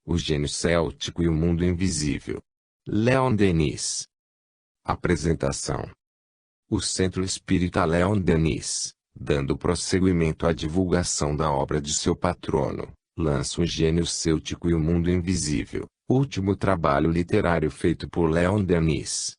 o gênio céltico e o mundo invisível. Leon Denis. Apresentação. O Centro Espírita Leon Denis, dando prosseguimento à divulgação da obra de seu patrono, lança o Gênio Céltico e o Mundo Invisível, último trabalho literário feito por Leon Denis.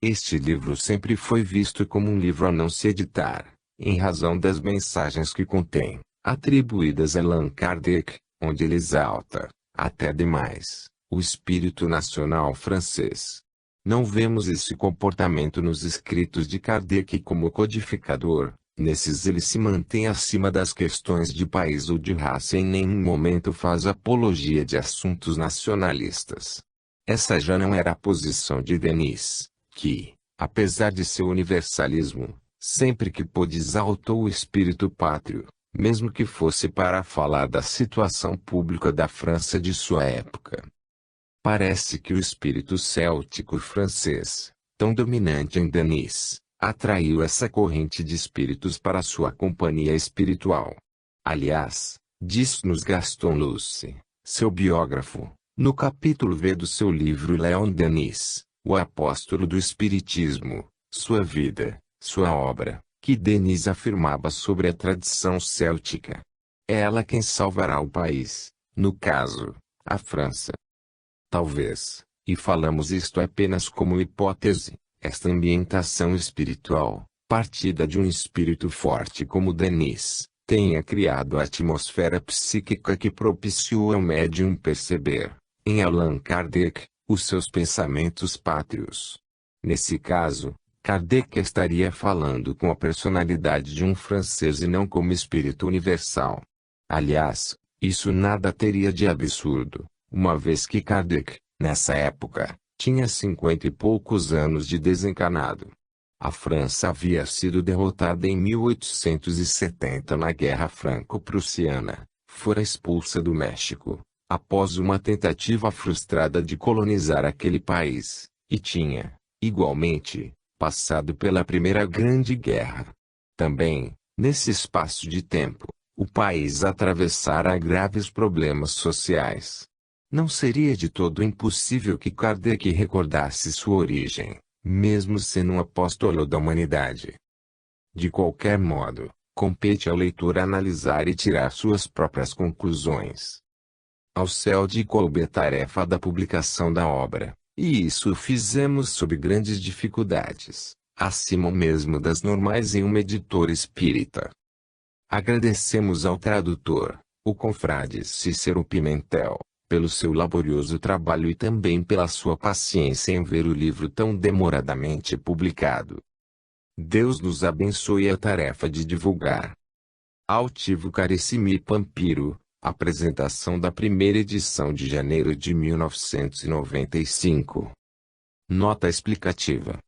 Este livro sempre foi visto como um livro a não se editar, em razão das mensagens que contém, atribuídas a Allan Kardec, onde ele exalta, até demais, o espírito nacional francês. Não vemos esse comportamento nos escritos de Kardec como codificador. Nesses ele se mantém acima das questões de país ou de raça e em nenhum momento faz apologia de assuntos nacionalistas. Essa já não era a posição de Denis, que, apesar de seu universalismo, sempre que pôde exaltou o espírito pátrio, mesmo que fosse para falar da situação pública da França de sua época. Parece que o espírito céltico francês, tão dominante em Denis, atraiu essa corrente de espíritos para sua companhia espiritual. Aliás, diz-nos Gaston Luce, seu biógrafo, no capítulo V do seu livro Leon Denis, o apóstolo do espiritismo, sua vida, sua obra, que Denis afirmava sobre a tradição céltica. É ela quem salvará o país, no caso, a França. Talvez, e falamos isto apenas como hipótese, esta ambientação espiritual, partida de um espírito forte como Denis, tenha criado a atmosfera psíquica que propiciou ao médium perceber, em Allan Kardec, os seus pensamentos pátrios. Nesse caso, Kardec estaria falando com a personalidade de um francês e não como espírito universal. Aliás, isso nada teria de absurdo, uma vez que Kardec, nessa época, tinha 50 e poucos anos de desencarnado. A França havia sido derrotada em 1870 na Guerra Franco-Prussiana, fora expulsa do México, após uma tentativa frustrada de colonizar aquele país, e tinha, igualmente, passado pela Primeira Grande Guerra. Também, nesse espaço de tempo, o país atravessara graves problemas sociais. Não seria de todo impossível que Kardec recordasse sua origem, mesmo sendo um apóstolo da humanidade. De qualquer modo, compete ao leitor analisar e tirar suas próprias conclusões. Ao CELD coube a tarefa da publicação da obra, e isso fizemos sob grandes dificuldades, acima mesmo das normais em uma editora espírita. Agradecemos ao tradutor, o confrade Cícero Pimentel, pelo seu laborioso trabalho e também pela sua paciência em ver o livro tão demoradamente publicado. Deus nos abençoe a tarefa de divulgar. Altivo Carissimi Pampiro, apresentação da primeira edição de janeiro de 1995. Nota explicativa.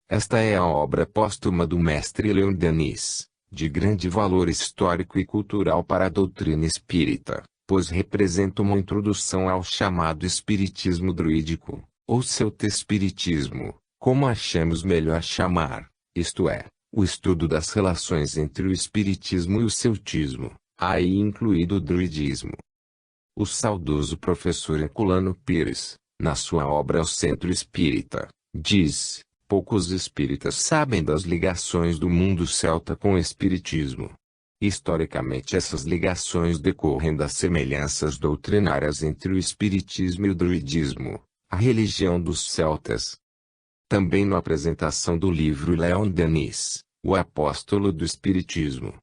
Esta é a obra póstuma do mestre Leon Denis, de grande valor histórico e cultural para a doutrina espírita, pois representa uma introdução ao chamado espiritismo druídico, ou celtespiritismo, como achamos melhor chamar, isto é, o estudo das relações entre o espiritismo e o celtismo, aí incluído o druidismo. O saudoso professor Herculano Pires, na sua obra O Centro Espírita, diz: poucos espíritas sabem das ligações do mundo celta com o espiritismo. Historicamente essas ligações decorrem das semelhanças doutrinárias entre o espiritismo e o druidismo, a religião dos celtas. Também na apresentação do livro Leon Denis, o apóstolo do espiritismo.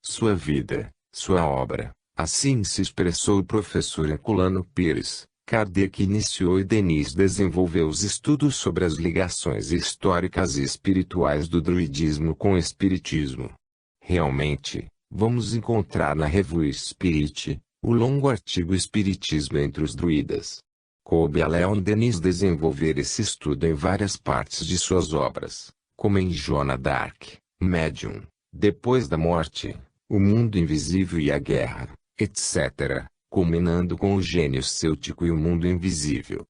Sua vida, sua obra, assim se expressou o professor Herculano Pires. Kardec iniciou e Denis desenvolveu os estudos sobre as ligações históricas e espirituais do druidismo com o espiritismo. Realmente, vamos encontrar na Revue Spirit, o longo artigo Espiritismo entre os Druidas. Coube a Leon Denis desenvolver esse estudo em várias partes de suas obras, como em Joana d'Arc, Médium, Depois da Morte, O Mundo Invisível e a Guerra, etc., culminando com o Gênio Céltico e o Mundo Invisível.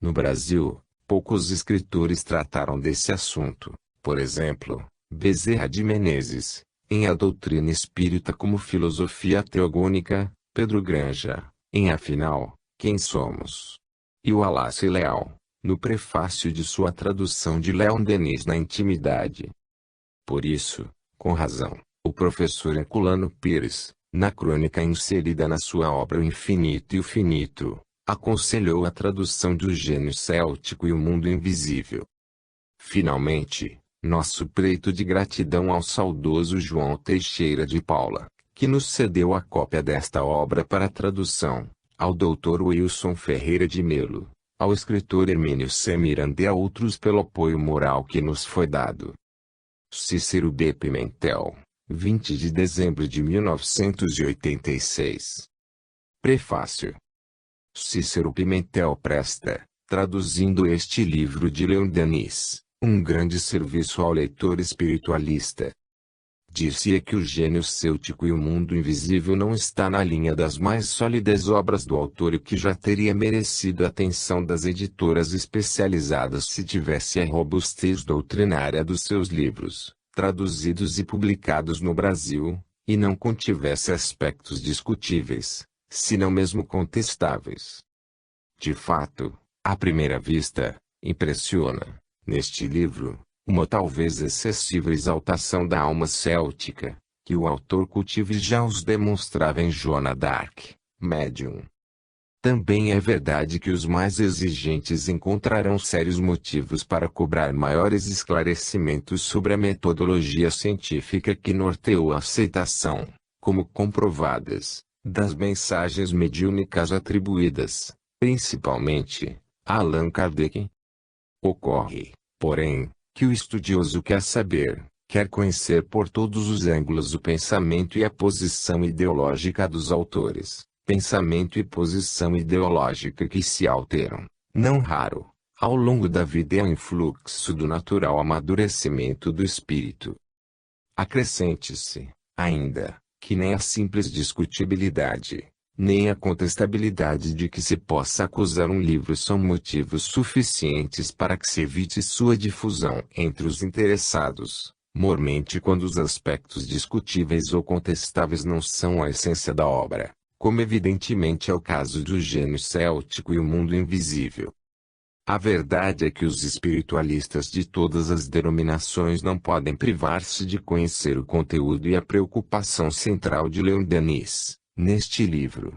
No Brasil, poucos escritores trataram desse assunto, por exemplo, Bezerra de Menezes, em A Doutrina Espírita como Filosofia Teogônica, Pedro Granja, em Afinal, Quem somos? E o Wallace Leal, no prefácio de sua tradução de Leon Denis na Intimidade. Por isso, com razão, o professor Herculano Pires, na crônica inserida na sua obra O Infinito e o Finito, aconselhou a tradução do gênio céltico e o mundo invisível. Finalmente, nosso preito de gratidão ao saudoso João Teixeira de Paula, que nos cedeu a cópia desta obra para tradução, ao Dr. Wilson Ferreira de Melo, ao escritor Hermínio C. Miranda e a outros pelo apoio moral que nos foi dado. Cícero B. Pimentel, 20 de dezembro de 1986. Prefácio. Cícero Pimentel presta, traduzindo este livro de Leon Denis, um grande serviço ao leitor espiritualista. Dir-se-ia que o gênio céltico e o mundo invisível não está na linha das mais sólidas obras do autor e que já teria merecido a atenção das editoras especializadas se tivesse a robustez doutrinária dos seus livros, traduzidos e publicados no Brasil, e não contivesse aspectos discutíveis, se não mesmo contestáveis. De fato, à primeira vista, impressiona, neste livro, uma talvez excessiva exaltação da alma céltica, que o autor cultiva e já os demonstrava em Joana d'Arc, Médium. Também é verdade que os mais exigentes encontrarão sérios motivos para cobrar maiores esclarecimentos sobre a metodologia científica que norteou a aceitação, como comprovadas, das mensagens mediúnicas atribuídas, principalmente, a Allan Kardec. Ocorre, porém, que o estudioso quer saber, quer conhecer por todos os ângulos o pensamento e a posição ideológica dos autores, pensamento e posição ideológica que se alteram, não raro, ao longo da vida e ao influxo do natural amadurecimento do espírito. Acrescente-se, ainda, que nem a simples discutibilidade, nem a contestabilidade de que se possa acusar um livro são motivos suficientes para que se evite sua difusão entre os interessados, mormente quando os aspectos discutíveis ou contestáveis não são a essência da obra, como evidentemente é o caso do gênio céltico e o mundo invisível. A verdade é que os espiritualistas de todas as denominações não podem privar-se de conhecer o conteúdo e a preocupação central de Leon Denis, neste livro.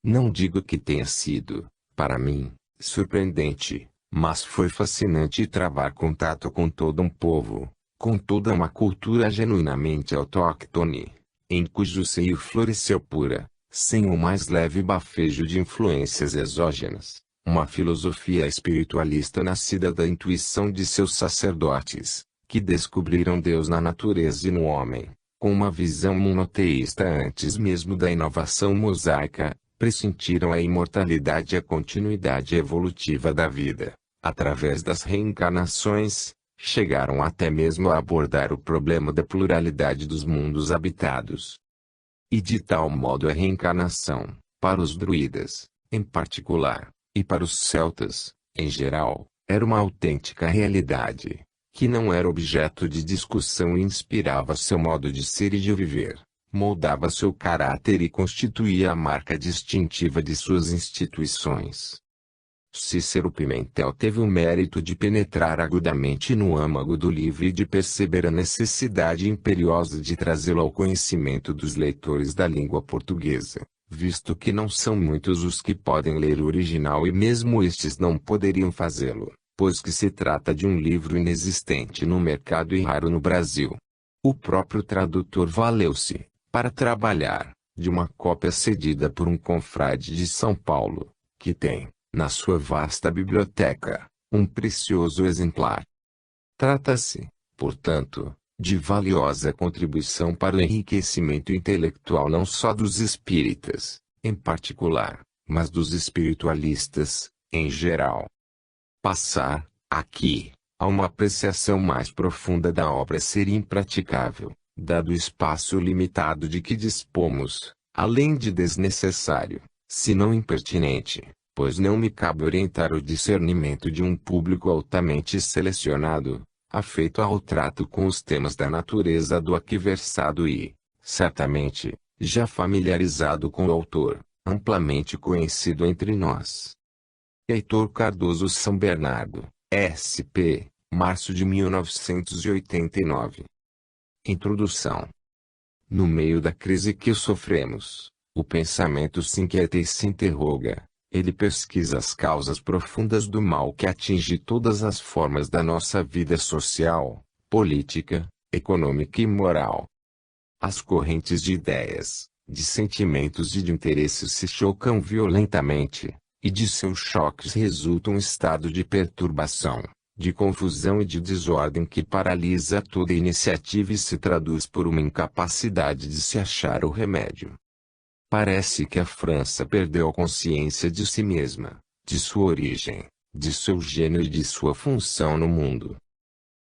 Não digo que tenha sido, para mim, surpreendente, mas foi fascinante travar contato com todo um povo, com toda uma cultura genuinamente autóctone, em cujo seio floresceu pura, sem o mais leve bafejo de influências exógenas, uma filosofia espiritualista nascida da intuição de seus sacerdotes, que descobriram Deus na natureza e no homem, com uma visão monoteísta antes mesmo da inovação mosaica, pressentiram a imortalidade e a continuidade evolutiva da vida, através das reencarnações, chegaram até mesmo a abordar o problema da pluralidade dos mundos habitados. E de tal modo a reencarnação, para os druidas, em particular, e para os celtas, em geral, era uma autêntica realidade, que não era objeto de discussão e inspirava seu modo de ser e de viver, moldava seu caráter e constituía a marca distintiva de suas instituições. Cícero Pimentel teve o mérito de penetrar agudamente no âmago do livro e de perceber a necessidade imperiosa de trazê-lo ao conhecimento dos leitores da língua portuguesa, visto que não são muitos os que podem ler o original e mesmo estes não poderiam fazê-lo, pois que se trata de um livro inexistente no mercado e raro no Brasil. O próprio tradutor valeu-se, para trabalhar, de uma cópia cedida por um confrade de São Paulo, que tem, na sua vasta biblioteca, um precioso exemplar. Trata-se, portanto, de valiosa contribuição para o enriquecimento intelectual não só dos espíritas, em particular, mas dos espiritualistas, em geral. Passar, aqui, a uma apreciação mais profunda da obra seria impraticável, dado o espaço limitado de que dispomos, além de desnecessário, se não impertinente, pois não me cabe orientar o discernimento de um público altamente selecionado, afeito ao trato com os temas da natureza do aqui versado e, certamente, já familiarizado com o autor, amplamente conhecido entre nós. Heitor Cardoso São Bernardo, SP, março de 1989. Introdução. No meio da crise que sofremos, o pensamento se inquieta e se interroga. Ele pesquisa as causas profundas do mal que atinge todas as formas da nossa vida social, política, econômica e moral. As correntes de ideias, de sentimentos e de interesses se chocam violentamente, e de seus choques resulta um estado de perturbação, de confusão e de desordem que paralisa toda iniciativa e se traduz por uma incapacidade de se achar o remédio. Parece que a França perdeu a consciência de si mesma, de sua origem, de seu gênio e de sua função no mundo.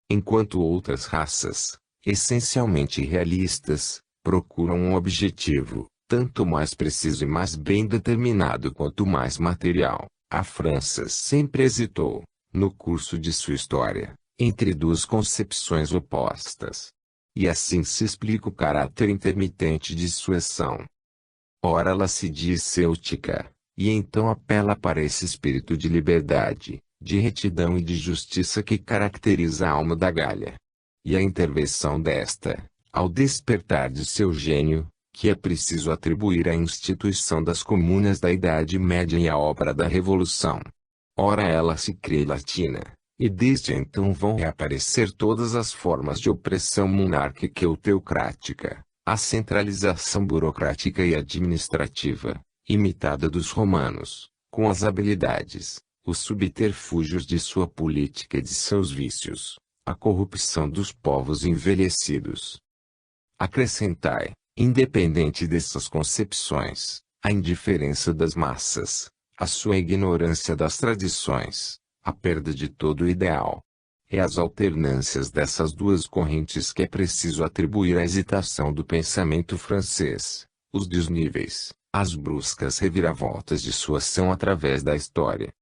Enquanto outras raças, essencialmente realistas, procuram um objetivo, tanto mais preciso e mais bem determinado quanto mais material, a França sempre hesitou, no curso de sua história, entre duas concepções opostas. E assim se explica o caráter intermitente de sua ação. Ora ela se diz céltica, e então apela para esse espírito de liberdade, de retidão e de justiça que caracteriza a alma da Gália. E a intervenção desta, ao despertar de seu gênio, que é preciso atribuir à instituição das comunas da Idade Média e à obra da Revolução. Ora ela se crê latina, e desde então vão reaparecer todas as formas de opressão monárquica ou teocrática, a centralização burocrática e administrativa, imitada dos romanos, com as habilidades, os subterfúgios de sua política e de seus vícios, a corrupção dos povos envelhecidos. Acrescentai, independente dessas concepções, a indiferença das massas, a sua ignorância das tradições, a perda de todo o ideal. É às alternâncias dessas duas correntes que é preciso atribuir a hesitação do pensamento francês, os desníveis, as bruscas reviravoltas de sua ação através da história.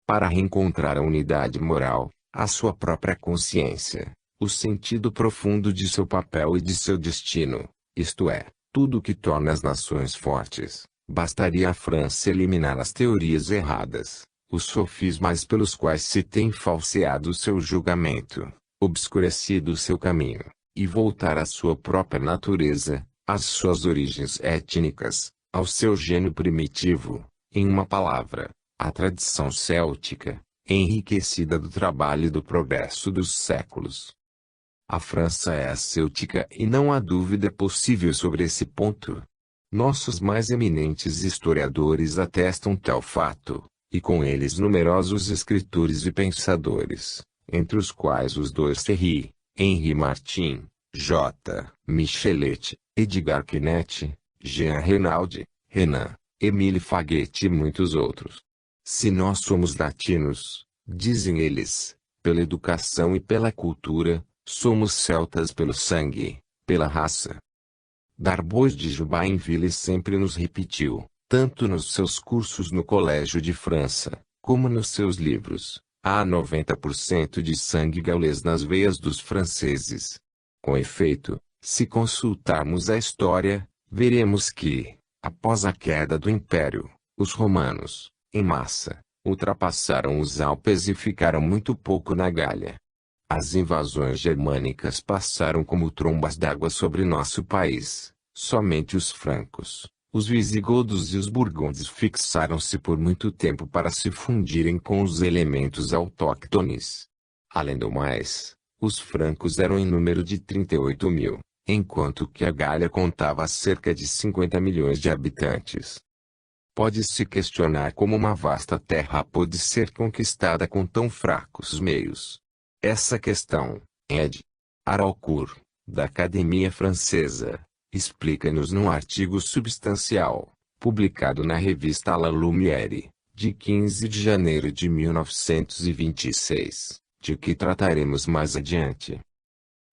Para reencontrar a unidade moral, a sua própria consciência, o sentido profundo de seu papel e de seu destino, isto é, tudo o que torna as nações fortes, bastaria à França eliminar as teorias erradas, os sofismas pelos quais se tem falseado seu julgamento, obscurecido seu caminho, e voltar à sua própria natureza, às suas origens étnicas, ao seu gênio primitivo, em uma palavra, à tradição céltica, enriquecida do trabalho e do progresso dos séculos. A França é céltica e não há dúvida possível sobre esse ponto. Nossos mais eminentes historiadores atestam tal fato, e com eles numerosos escritores e pensadores, entre os quais os dois Serry, Henri Martin, J. Michelet, Edgar Quinet, Jean Reynaud, Renan, Émile Faguet e muitos outros. Se nós somos latinos, dizem eles, pela educação e pela cultura, somos celtas pelo sangue, pela raça. Darbois de Jubainville sempre nos repetiu, tanto nos seus cursos no Colégio de França, como nos seus livros, há 90% de sangue gaulês nas veias dos franceses. Com efeito, se consultarmos a história, veremos que, após a queda do Império, os romanos, em massa, ultrapassaram os Alpes e ficaram muito pouco na Gália. As invasões germânicas passaram como trombas d'água sobre nosso país. Somente os francos, os visigodos e os burgundes fixaram-se por muito tempo para se fundirem com os elementos autóctones. Além do mais, os francos eram em número de 38 mil, enquanto que a Gália contava cerca de 50 milhões de habitantes. Pode-se questionar como uma vasta terra pôde ser conquistada com tão fracos meios. Essa questão, Ed. Haraucourt, da Academia Francesa, explica-nos num artigo substancial, publicado na revista La Lumière, de 15 de janeiro de 1926, de que trataremos mais adiante.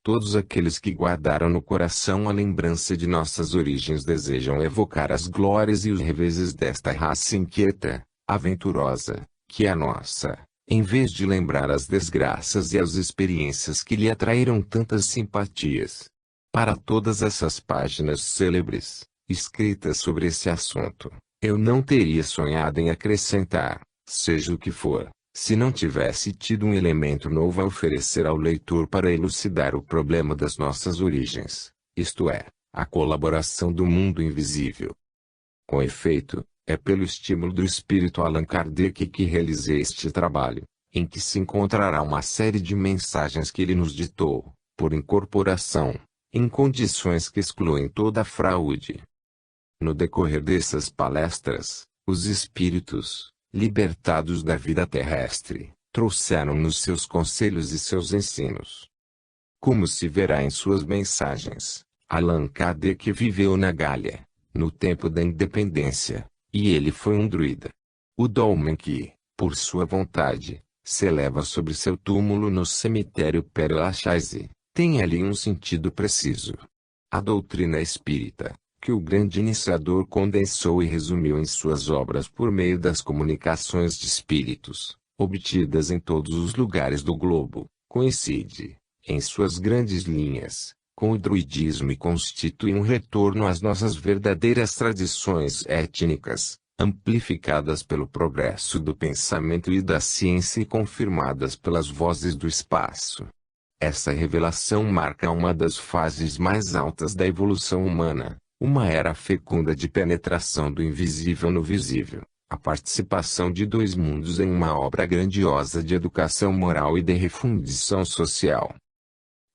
Todos aqueles que guardaram no coração a lembrança de nossas origens desejam evocar as glórias e os reveses desta raça inquieta, aventurosa, que é a nossa, em vez de lembrar as desgraças e as experiências que lhe atraíram tantas simpatias. Para todas essas páginas célebres, escritas sobre esse assunto, Eu não teria sonhado em acrescentar, seja o que for, se não tivesse tido um elemento novo a oferecer ao leitor para elucidar o problema das nossas origens, isto é, a colaboração do mundo invisível. Com efeito, é pelo estímulo do espírito Allan Kardec que realizei este trabalho, em que se encontrará uma série de mensagens que ele nos ditou, por incorporação, em condições que excluem toda fraude. No decorrer dessas palestras, os espíritos, libertados da vida terrestre, trouxeram-nos seus conselhos e seus ensinos. Como se verá em suas mensagens, Allan Kardec viveu na Gália, no tempo da independência, e ele foi um druida. O dolmen que, por sua vontade, se eleva sobre seu túmulo no cemitério Père Lachaise, tem ali um sentido preciso. A doutrina espírita, que o grande iniciador condensou e resumiu em suas obras por meio das comunicações de espíritos, obtidas em todos os lugares do globo, coincide, em suas grandes linhas, com o druidismo e constitui um retorno às nossas verdadeiras tradições étnicas, amplificadas pelo progresso do pensamento e da ciência e confirmadas pelas vozes do espaço. Essa revelação marca uma das fases mais altas da evolução humana, uma era fecunda de penetração do invisível no visível, a participação de dois mundos em uma obra grandiosa de educação moral e de refundição social.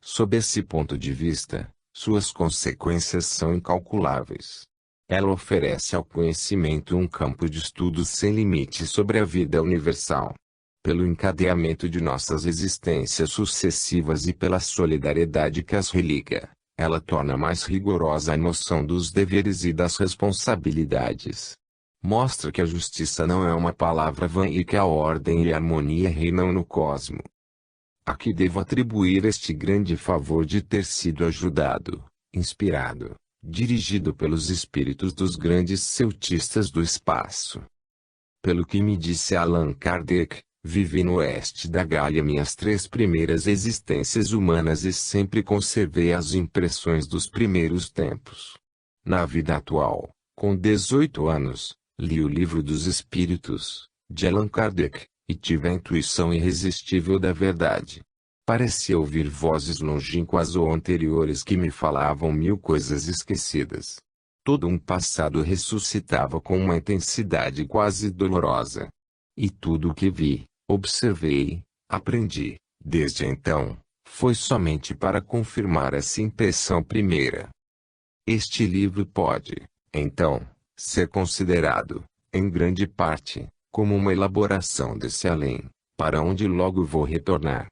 Sob esse ponto de vista, suas consequências são incalculáveis. Ela oferece ao conhecimento um campo de estudo sem limite sobre a vida universal. Pelo encadeamento de nossas existências sucessivas e pela solidariedade que as religa, ela torna mais rigorosa a noção dos deveres e das responsabilidades. Mostra que a justiça não é uma palavra vã e que a ordem e a harmonia reinam no cosmo. Aqui devo atribuir este grande favor de ter sido ajudado, inspirado, dirigido pelos espíritos dos grandes celtistas do espaço. Pelo que me disse Allan Kardec, vivi no oeste da Gália minhas 3 primeiras existências humanas e sempre conservei as impressões dos primeiros tempos. Na vida atual, com 18 anos, li o Livro dos Espíritos, de Allan Kardec, e tive a intuição irresistível da verdade. Parecia ouvir vozes longínquas ou anteriores que me falavam 1000 coisas esquecidas. Todo um passado ressuscitava com uma intensidade quase dolorosa. E tudo o que vi, observei, aprendi, desde então, foi somente para confirmar essa impressão primeira. Este livro pode, então, ser considerado, em grande parte, como uma elaboração desse além, para onde logo vou retornar.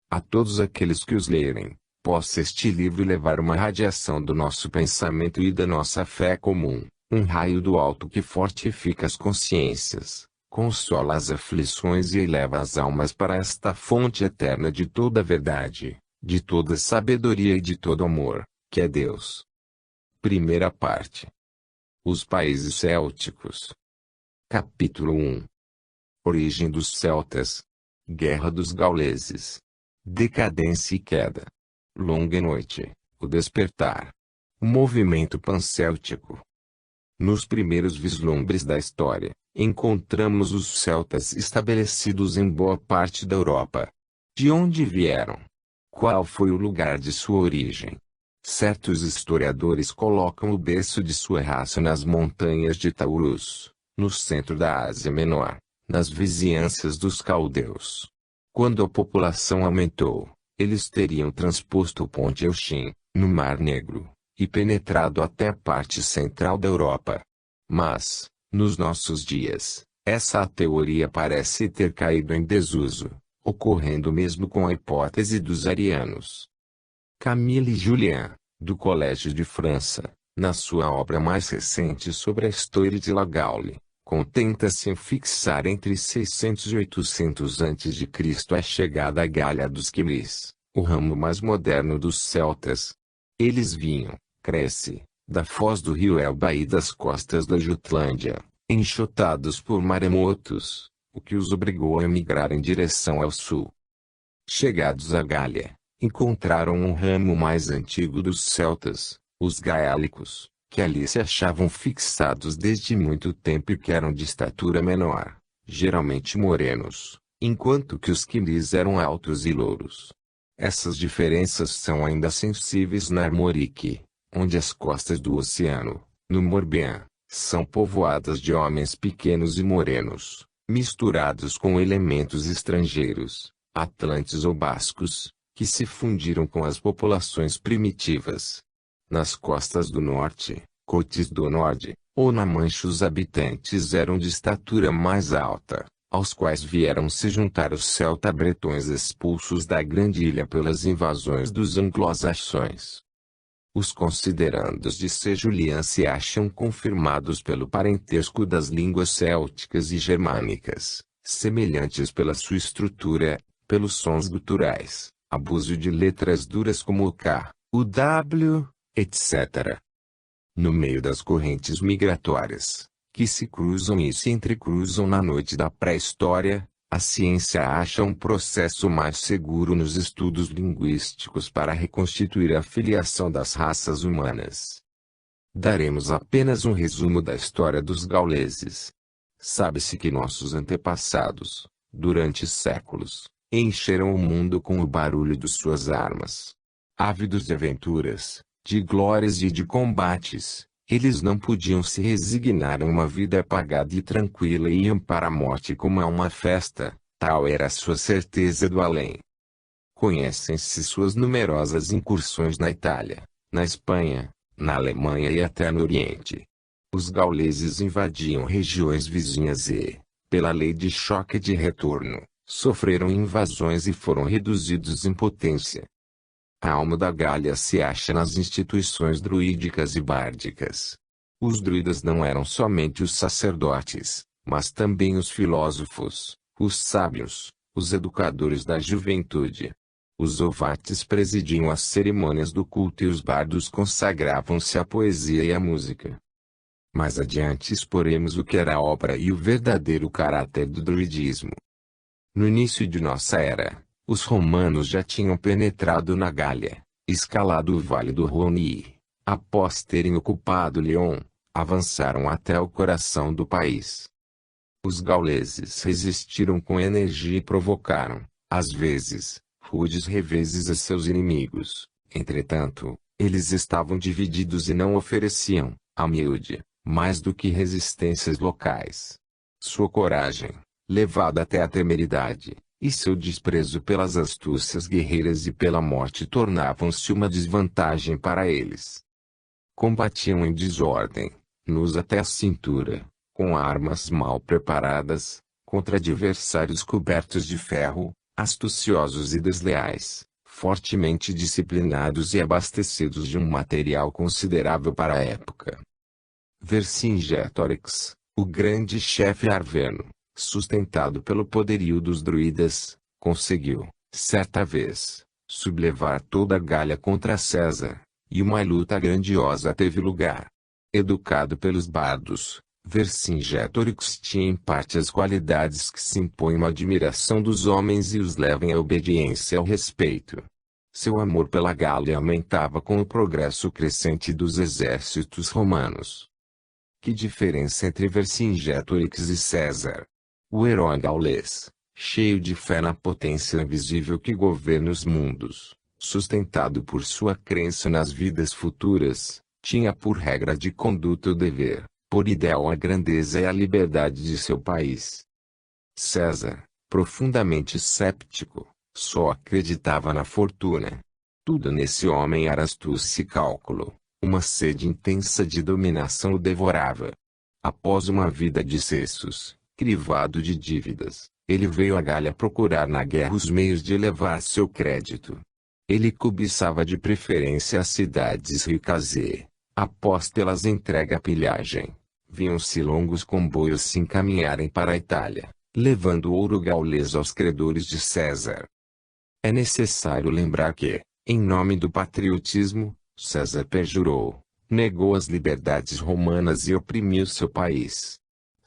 A todos aqueles que os lerem, possa este livro levar uma radiação do nosso pensamento e da nossa fé comum, um raio do alto que fortifica as consciências, consola as aflições e eleva as almas para esta fonte eterna de toda verdade, de toda sabedoria e de todo amor, que é Deus. Primeira parte. Os países célticos. Capítulo 1. Origem dos celtas. Guerra dos gauleses. Decadência e queda. Longa noite. O despertar. O movimento pancéltico. Nos primeiros vislumbres da história, encontramos os celtas estabelecidos em boa parte da Europa. De onde vieram? Qual foi o lugar de sua origem? Certos historiadores colocam o berço de sua raça nas montanhas de Taurus, no centro da Ásia Menor, nas vizinhanças dos caldeus. Quando a população aumentou, eles teriam transposto o Ponte Euxin, no Mar Negro, e penetrado até a parte central da Europa. Mas, nos nossos dias, essa teoria parece ter caído em desuso, ocorrendo mesmo com a hipótese dos arianos. Camille Julien, do Colégio de França, na sua obra mais recente sobre a Histoire de la Gaule, contenta-se em fixar entre 600 e 800 a.C. a chegada à Gália dos Quimris, o ramo mais moderno dos celtas. Eles vinham, cresce, da foz do rio Elba e das costas da Jutlândia, enxotados por maremotos, o que os obrigou a emigrar em direção ao sul. Chegados à Gália, encontraram um ramo mais antigo dos celtas, os gaélicos, que ali se achavam fixados desde muito tempo e que eram de estatura menor, geralmente morenos, enquanto que os quilis eram altos e louros. Essas diferenças são ainda sensíveis na Armorique, onde as costas do oceano, no Morbihan, são povoadas de homens pequenos e morenos, misturados com elementos estrangeiros, atlantes ou bascos, que se fundiram com as populações primitivas. Nas costas do norte, Côtes do Norte, ou na Mancha os habitantes eram de estatura mais alta, aos quais vieram se juntar os celta-bretões expulsos da grande ilha pelas invasões dos anglo-saxões. Os considerandos de Saint-Julien se acham confirmados pelo parentesco das línguas célticas e germânicas, semelhantes pela sua estrutura, pelos sons guturais, abuso de letras duras como o K, o W, etc. No meio das correntes migratórias, que se cruzam e se entrecruzam na noite da pré-história, a ciência acha um processo mais seguro nos estudos linguísticos para reconstituir a filiação das raças humanas. Daremos apenas um resumo da história dos gauleses. Sabe-se que nossos antepassados, durante séculos, encheram o mundo com o barulho de suas armas. Ávidos de aventuras, de glórias e de combates, eles não podiam se resignar a uma vida apagada e tranquila e iam para a morte como a uma festa, tal era a sua certeza do além. Conhecem-se suas numerosas incursões na Itália, na Espanha, na Alemanha e até no Oriente. Os gauleses invadiam regiões vizinhas e, pela lei de choque e de retorno, sofreram invasões e foram reduzidos em potência. A alma da Gália se acha nas instituições druídicas e bárdicas. Os druidas não eram somente os sacerdotes, mas também os filósofos, os sábios, os educadores da juventude. Os ovates presidiam as cerimônias do culto e os bardos consagravam-se à poesia e à música. Mais adiante exporemos o que era a obra e o verdadeiro caráter do druidismo. No início de nossa era, os romanos já tinham penetrado na Gália, escalado o Vale do Rhône e, após terem ocupado Lyon, avançaram até o coração do país. Os gauleses resistiram com energia e provocaram, às vezes, rudes reveses a seus inimigos. Entretanto, eles estavam divididos e não ofereciam, a miúde, mais do que resistências locais. Sua coragem, levada até a temeridade, e seu desprezo pelas astúcias guerreiras e pela morte tornavam-se uma desvantagem para eles. Combatiam em desordem, nus até a cintura, com armas mal preparadas, contra adversários cobertos de ferro, astuciosos e desleais, fortemente disciplinados e abastecidos de um material considerável para a época. Vercingetorix, o grande chefe arveno, sustentado pelo poderio dos druidas, conseguiu, certa vez, sublevar toda a Gália contra César, e uma luta grandiosa teve lugar. Educado pelos bardos, Vercingetorix tinha em parte as qualidades que se impõem à admiração dos homens e os levam à obediência e ao respeito. Seu amor pela Gália aumentava com o progresso crescente dos exércitos romanos. Que diferença entre Vercingetorix e César! O herói gaulês, cheio de fé na potência invisível que governa os mundos, sustentado por sua crença nas vidas futuras, tinha por regra de conduta o dever, por ideal a grandeza e a liberdade de seu país. César, profundamente céptico, só acreditava na fortuna. Tudo nesse homem era astúcia e cálculo, uma sede intensa de dominação o devorava. Após uma vida de cessos, crivado de dívidas, ele veio a Gália procurar na guerra os meios de elevar seu crédito. Ele cobiçava de preferência as cidades ricas e, após tê-las entregue à pilhagem, viam-se longos comboios se encaminharem para a Itália, levando ouro gaulês aos credores de César. É necessário lembrar que, em nome do patriotismo, César perjurou, negou as liberdades romanas e oprimiu seu país.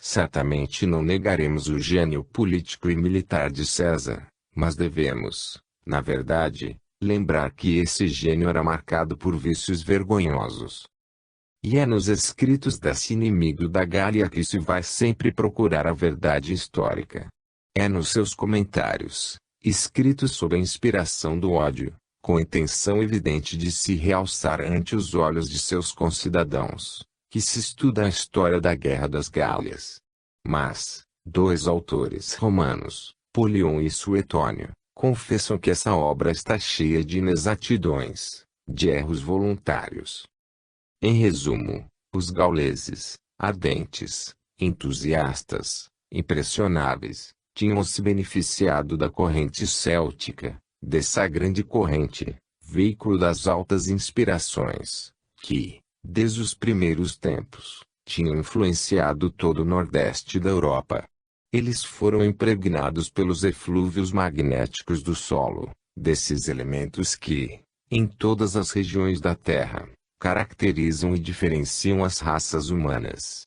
Certamente não negaremos o gênio político e militar de César, mas devemos, na verdade, lembrar que esse gênio era marcado por vícios vergonhosos. E é nos escritos desse inimigo da Gália que se vai sempre procurar a verdade histórica. É nos seus comentários, escritos sob a inspiração do ódio, com a intenção evidente de se realçar ante os olhos de seus concidadãos, que se estuda a história da Guerra das Gálias. Mas, dois autores romanos, Polion e Suetônio, confessam que essa obra está cheia de inexatidões, de erros voluntários. Em resumo, os gauleses, ardentes, entusiastas, impressionáveis, tinham se beneficiado da corrente céltica, dessa grande corrente, veículo das altas inspirações, que, desde os primeiros tempos, tinham influenciado todo o nordeste da Europa. Eles foram impregnados pelos eflúvios magnéticos do solo, desses elementos que, em todas as regiões da Terra, caracterizam e diferenciam as raças humanas.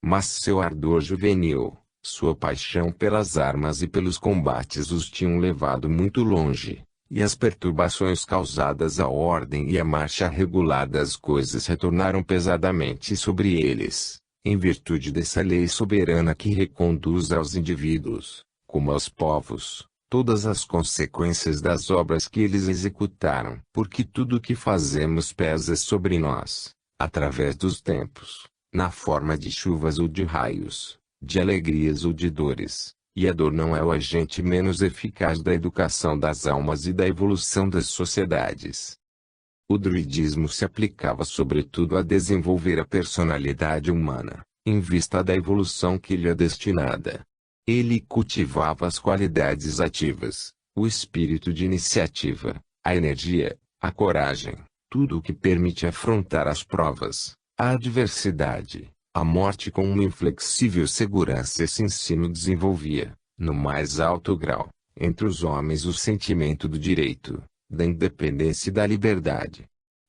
Mas seu ardor juvenil, sua paixão pelas armas e pelos combates os tinham levado muito longe, e as perturbações causadas à ordem e à marcha regular das coisas retornaram pesadamente sobre eles, em virtude dessa lei soberana que reconduz aos indivíduos, como aos povos, todas as consequências das obras que eles executaram. Porque tudo o que fazemos pesa sobre nós, através dos tempos, na forma de chuvas ou de raios, de alegrias ou de dores, e a dor não é o agente menos eficaz da educação das almas e da evolução das sociedades. O druidismo se aplicava sobretudo a desenvolver a personalidade humana, em vista da evolução que lhe é destinada. Ele cultivava as qualidades ativas, o espírito de iniciativa, a energia, a coragem, tudo o que permite afrontar as provas, a adversidade, a morte com uma inflexível segurança. Esse ensino desenvolvia, no mais alto grau, entre os homens o sentimento do direito, da independência e da liberdade.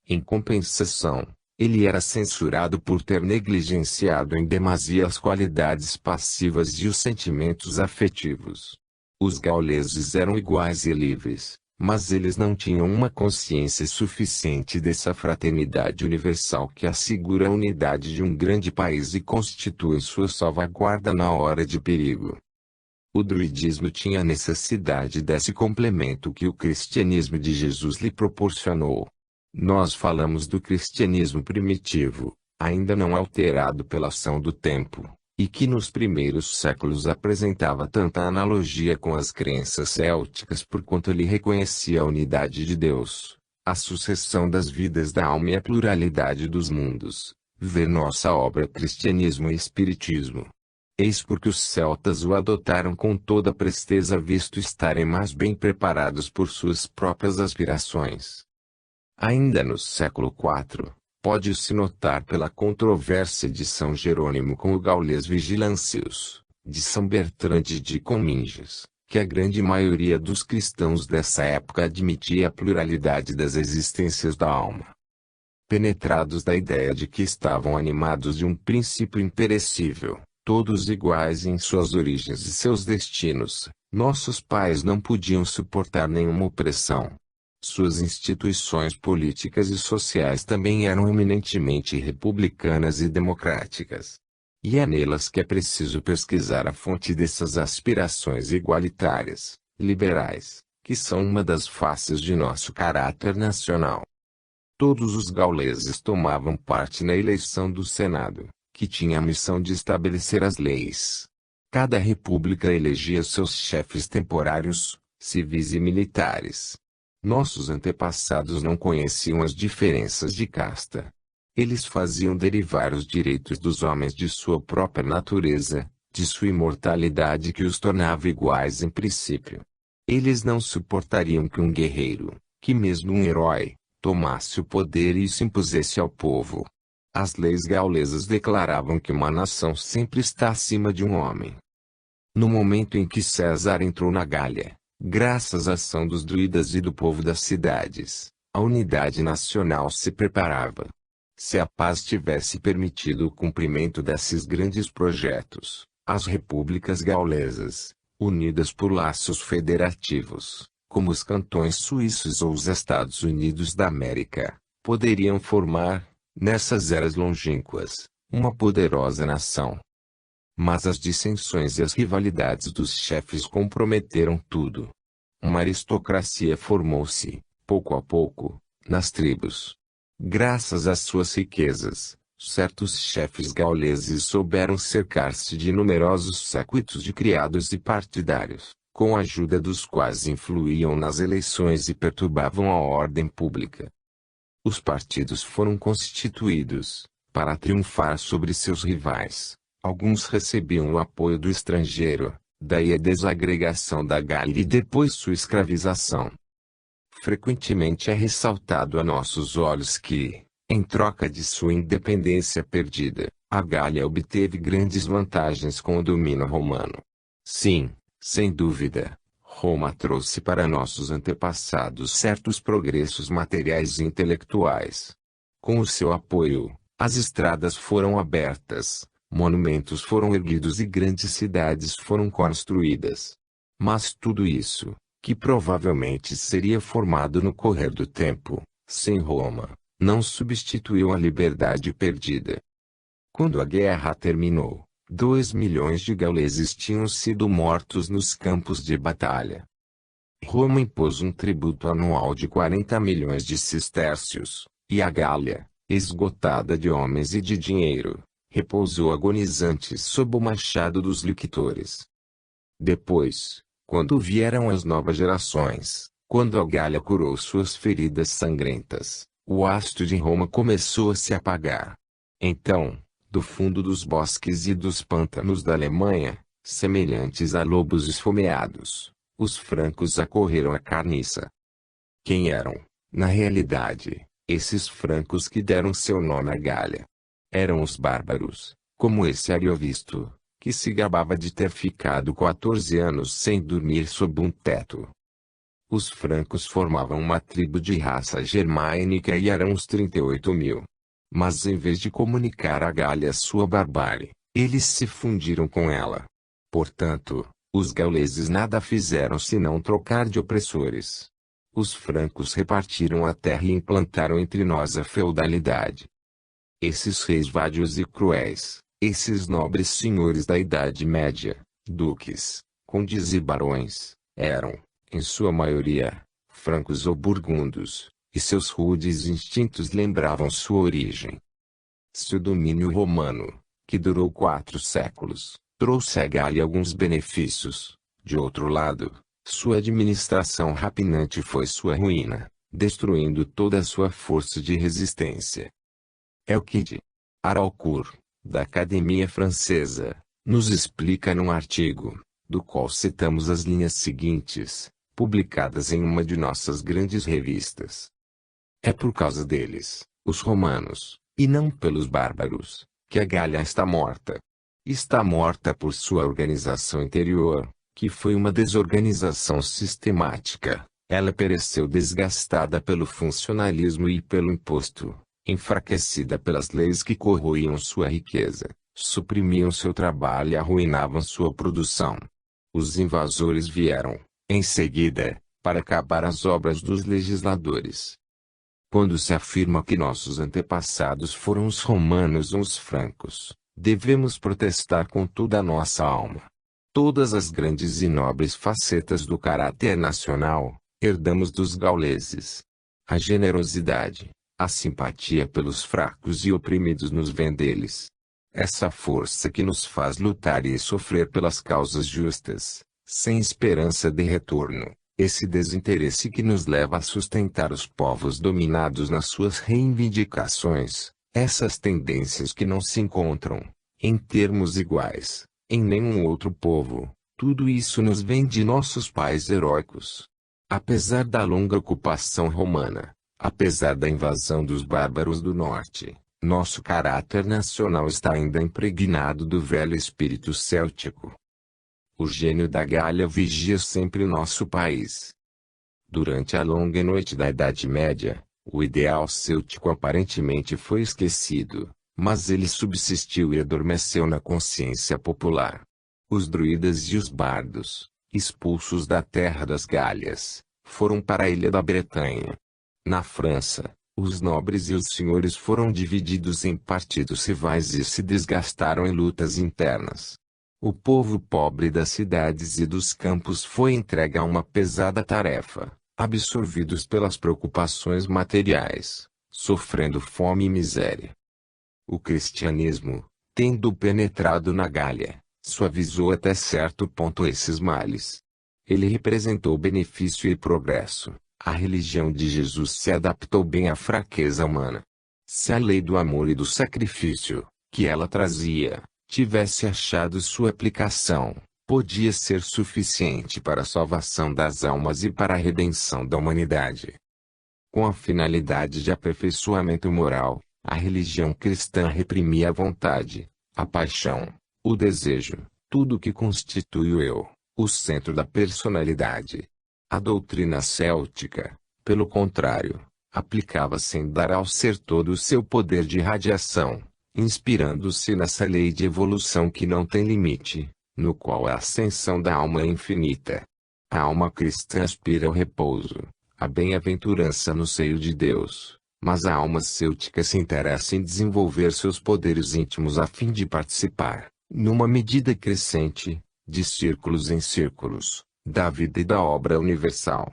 Em compensação, ele era censurado por ter negligenciado em demasia as qualidades passivas e os sentimentos afetivos. Os gauleses eram iguais e livres, mas eles não tinham uma consciência suficiente dessa fraternidade universal que assegura a unidade de um grande país e constitui sua salvaguarda na hora de perigo. O druidismo tinha necessidade desse complemento que o cristianismo de Jesus lhe proporcionou. Nós falamos do cristianismo primitivo, ainda não alterado pela ação do tempo, e que nos primeiros séculos apresentava tanta analogia com as crenças célticas porquanto ele reconhecia a unidade de Deus, a sucessão das vidas da alma e a pluralidade dos mundos. Ver nossa obra Cristianismo e Espiritismo. Eis porque os celtas o adotaram com toda presteza, visto estarem mais bem preparados por suas próprias aspirações. Ainda no século IV, pode-se notar pela controvérsia de São Jerônimo com o gaulês Vigilancius, de São Bertrande de Cominges, que a grande maioria dos cristãos dessa época admitia a pluralidade das existências da alma. Penetrados da ideia de que estavam animados de um princípio imperecível, todos iguais em suas origens e seus destinos, nossos pais não podiam suportar nenhuma opressão. Suas instituições políticas e sociais também eram eminentemente republicanas e democráticas. E é nelas que é preciso pesquisar a fonte dessas aspirações igualitárias, liberais, que são uma das faces de nosso caráter nacional. Todos os gauleses tomavam parte na eleição do Senado, que tinha a missão de estabelecer as leis. Cada república elegia seus chefes temporários, civis e militares. Nossos antepassados não conheciam as diferenças de casta. Eles faziam derivar os direitos dos homens de sua própria natureza, de sua imortalidade que os tornava iguais em princípio. Eles não suportariam que um guerreiro, que mesmo um herói, tomasse o poder e se impusesse ao povo. As leis gaulesas declaravam que uma nação sempre está acima de um homem. No momento em que César entrou na Gália, graças à ação dos druidas e do povo das cidades, a unidade nacional se preparava. Se a paz tivesse permitido o cumprimento desses grandes projetos, as repúblicas gaulesas, unidas por laços federativos, como os cantões suíços ou os Estados Unidos da América, poderiam formar, Nessas eras longínquas, uma poderosa nação. Mas as dissensões e as rivalidades dos chefes comprometeram tudo. Uma aristocracia formou-se, pouco a pouco, nas tribos. Graças às suas riquezas, certos chefes gauleses souberam cercar-se de numerosos séquitos de criados e partidários, com a ajuda dos quais influíam nas eleições e perturbavam a ordem pública. Os partidos foram constituídos, para triunfar sobre seus rivais. Alguns recebiam o apoio do estrangeiro, daí a desagregação da Gália e depois sua escravização. Frequentemente é ressaltado a nossos olhos que, em troca de sua independência perdida, a Gália obteve grandes vantagens com o domínio romano. Sim, sem dúvida, Roma trouxe para nossos antepassados certos progressos materiais e intelectuais. Com o seu apoio, as estradas foram abertas, monumentos foram erguidos e grandes cidades foram construídas. Mas tudo isso, que provavelmente seria formado no correr do tempo, sem Roma, não substituiu a liberdade perdida. Quando a guerra terminou, 2 milhões de gauleses tinham sido mortos nos campos de batalha. Roma impôs um tributo anual de 40 milhões de sestércios, e a Gália, esgotada de homens e de dinheiro, repousou agonizante sob o machado dos lictores. Depois, quando vieram as novas gerações, quando a Gália curou suas feridas sangrentas, o astro de Roma começou a se apagar. Então, do fundo dos bosques e dos pântanos da Alemanha, semelhantes a lobos esfomeados, os francos acorreram à carniça. Quem eram, na realidade, esses francos que deram seu nome à Gália? Eram os bárbaros, como esse Ariovisto, que se gabava de ter ficado 14 anos sem dormir sob um teto. Os francos formavam uma tribo de raça germânica e eram uns 38 mil. Mas em vez de comunicar à Gália sua barbárie, eles se fundiram com ela. Portanto, os gauleses nada fizeram senão trocar de opressores. Os francos repartiram a terra e implantaram entre nós a feudalidade. Esses reis vádios e cruéis, esses nobres senhores da Idade Média, duques, condes e barões, eram, em sua maioria, francos ou burgundos, e seus rudes instintos lembravam sua origem. Se o domínio romano, que durou 4 séculos, trouxe à Gália alguns benefícios, de outro lado, sua administração rapinante foi sua ruína, destruindo toda a sua força de resistência. Euclide Araucourt, da Academia Francesa, nos explica num artigo, do qual citamos as linhas seguintes, publicadas em uma de nossas grandes revistas. É por causa deles, os romanos, e não pelos bárbaros, que a Gália está morta. Está morta por sua organização interior, que foi uma desorganização sistemática. Ela pereceu desgastada pelo funcionalismo e pelo imposto, enfraquecida pelas leis que corroíam sua riqueza, suprimiam seu trabalho e arruinavam sua produção. Os invasores vieram, em seguida, para acabar as obras dos legisladores. Quando se afirma que nossos antepassados foram os romanos ou os francos, devemos protestar com toda a nossa alma. Todas as grandes e nobres facetas do caráter nacional, herdamos dos gauleses. A generosidade, a simpatia pelos fracos e oprimidos nos vem deles. Essa força que nos faz lutar e sofrer pelas causas justas, sem esperança de retorno. Esse desinteresse que nos leva a sustentar os povos dominados nas suas reivindicações, essas tendências que não se encontram, em termos iguais, em nenhum outro povo, tudo isso nos vem de nossos pais heróicos. Apesar da longa ocupação romana, apesar da invasão dos bárbaros do norte, nosso caráter nacional está ainda impregnado do velho espírito céltico. O gênio da Gália vigia sempre nosso país. Durante a longa noite da Idade Média, o ideal céltico aparentemente foi esquecido, mas ele subsistiu e adormeceu na consciência popular. Os druidas e os bardos, expulsos da terra das Gálias, foram para a ilha da Bretanha. Na França, Os nobres e os senhores foram divididos em partidos rivais e se desgastaram em lutas internas. O povo pobre das cidades e dos campos foi entregue a uma pesada tarefa, absorvidos pelas preocupações materiais, sofrendo fome e miséria. O cristianismo, tendo penetrado na Gália, suavizou até certo ponto esses males. Ele representou benefício e progresso. A religião de Jesus se adaptou bem à fraqueza humana. Se a lei do amor e do sacrifício, que ela trazia, tivesse achado sua aplicação, podia ser suficiente para a salvação das almas e para a redenção da humanidade. Com a finalidade de aperfeiçoamento moral, a religião cristã reprimia a vontade, a paixão, o desejo, tudo que constitui o eu, o centro da personalidade. A doutrina céltica, pelo contrário, aplicava sem dar ao ser todo o seu poder de radiação, inspirando-se nessa lei de evolução que não tem limite, no qual a ascensão da alma é infinita. A alma cristã aspira ao repouso, à bem-aventurança no seio de Deus, mas a alma céltica se interessa em desenvolver seus poderes íntimos a fim de participar, numa medida crescente, de círculos em círculos, da vida e da obra universal.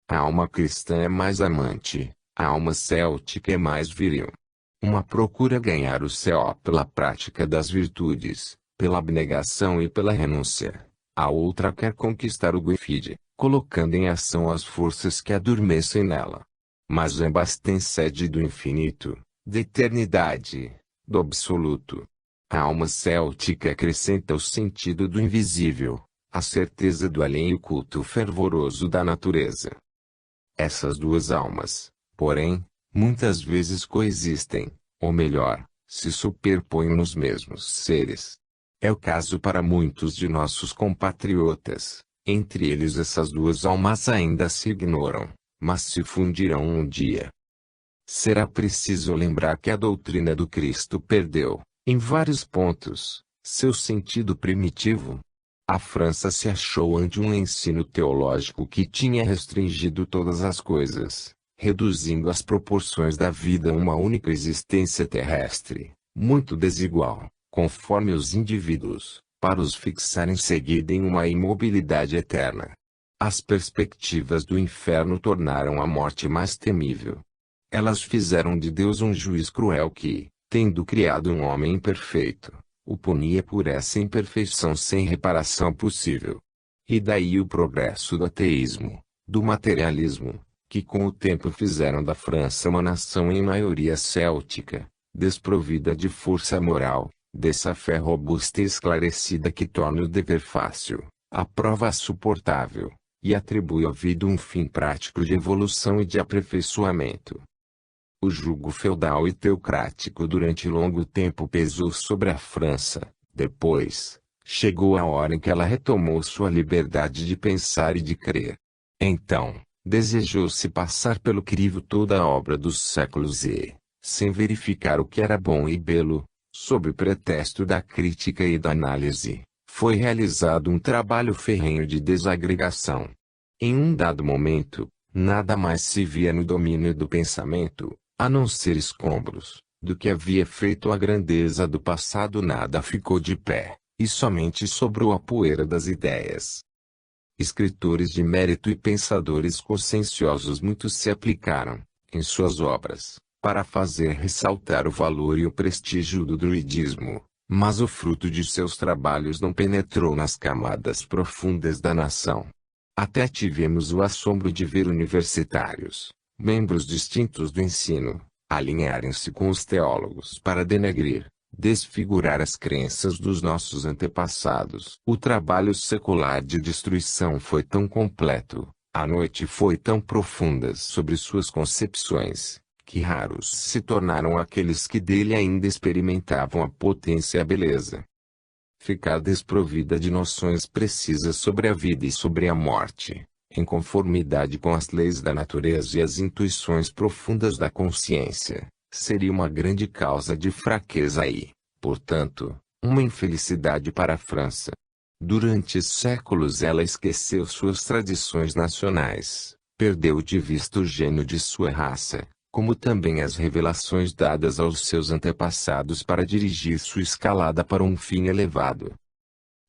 A alma cristã é mais amante, a alma céltica é mais viril. Uma procura ganhar o céu pela prática das virtudes, pela abnegação e pela renúncia. A outra quer conquistar o Guifide, colocando em ação as forças que adormecem nela. Mas ambas têm sede do infinito, da eternidade, do absoluto. A alma céltica acrescenta o sentido do invisível, a certeza do além e o culto fervoroso da natureza. Essas duas almas, porém, muitas vezes coexistem, ou melhor, se superpõem nos mesmos seres. É o caso para muitos de nossos compatriotas. Entre eles essas duas almas ainda se ignoram, mas se fundirão um dia. Será preciso lembrar que a doutrina do Cristo perdeu, em vários pontos, seu sentido primitivo. A França se achou ante um ensino teológico que tinha restringido todas as coisas, reduzindo as proporções da vida a uma única existência terrestre, muito desigual, conforme os indivíduos, para os fixar em seguida em uma imobilidade eterna. As perspectivas do inferno tornaram a morte mais temível. Elas fizeram de Deus um juiz cruel que, tendo criado um homem imperfeito, o punia por essa imperfeição sem reparação possível. E daí o progresso do ateísmo, do materialismo, que com o tempo fizeram da França uma nação em maioria céltica, desprovida de força moral, dessa fé robusta e esclarecida que torna o dever fácil, a prova suportável, e atribui à vida um fim prático de evolução e de aperfeiçoamento. O jugo feudal e teocrático durante longo tempo pesou sobre a França. Depois, chegou a hora em que ela retomou sua liberdade de pensar e de crer. Então, desejou-se passar pelo crivo toda a obra dos séculos e, sem verificar o que era bom e belo, sob o pretexto da crítica e da análise, foi realizado um trabalho ferrenho de desagregação. Em um dado momento, nada mais se via no domínio do pensamento, a não ser escombros, do que havia feito a grandeza do passado nada ficou de pé, e somente sobrou a poeira das ideias. Escritores de mérito e pensadores conscienciosos muitos se aplicaram, em suas obras, para fazer ressaltar o valor e o prestígio do druidismo, mas o fruto de seus trabalhos não penetrou nas camadas profundas da nação. Até tivemos o assombro de ver universitários, membros distintos do ensino, alinharem-se com os teólogos para denegrir, desfigurar as crenças dos nossos antepassados. O trabalho secular de destruição foi tão completo, a noite foi tão profunda sobre suas concepções, que raros se tornaram aqueles que dele ainda experimentavam a potência e a beleza. Ficar desprovida de noções precisas sobre a vida e sobre a morte, em conformidade com as leis da natureza e as intuições profundas da consciência, seria uma grande causa de fraqueza e, portanto, uma infelicidade para a França. Durante séculos ela esqueceu suas tradições nacionais, perdeu de vista o gênio de sua raça, como também as revelações dadas aos seus antepassados para dirigir sua escalada para um fim elevado.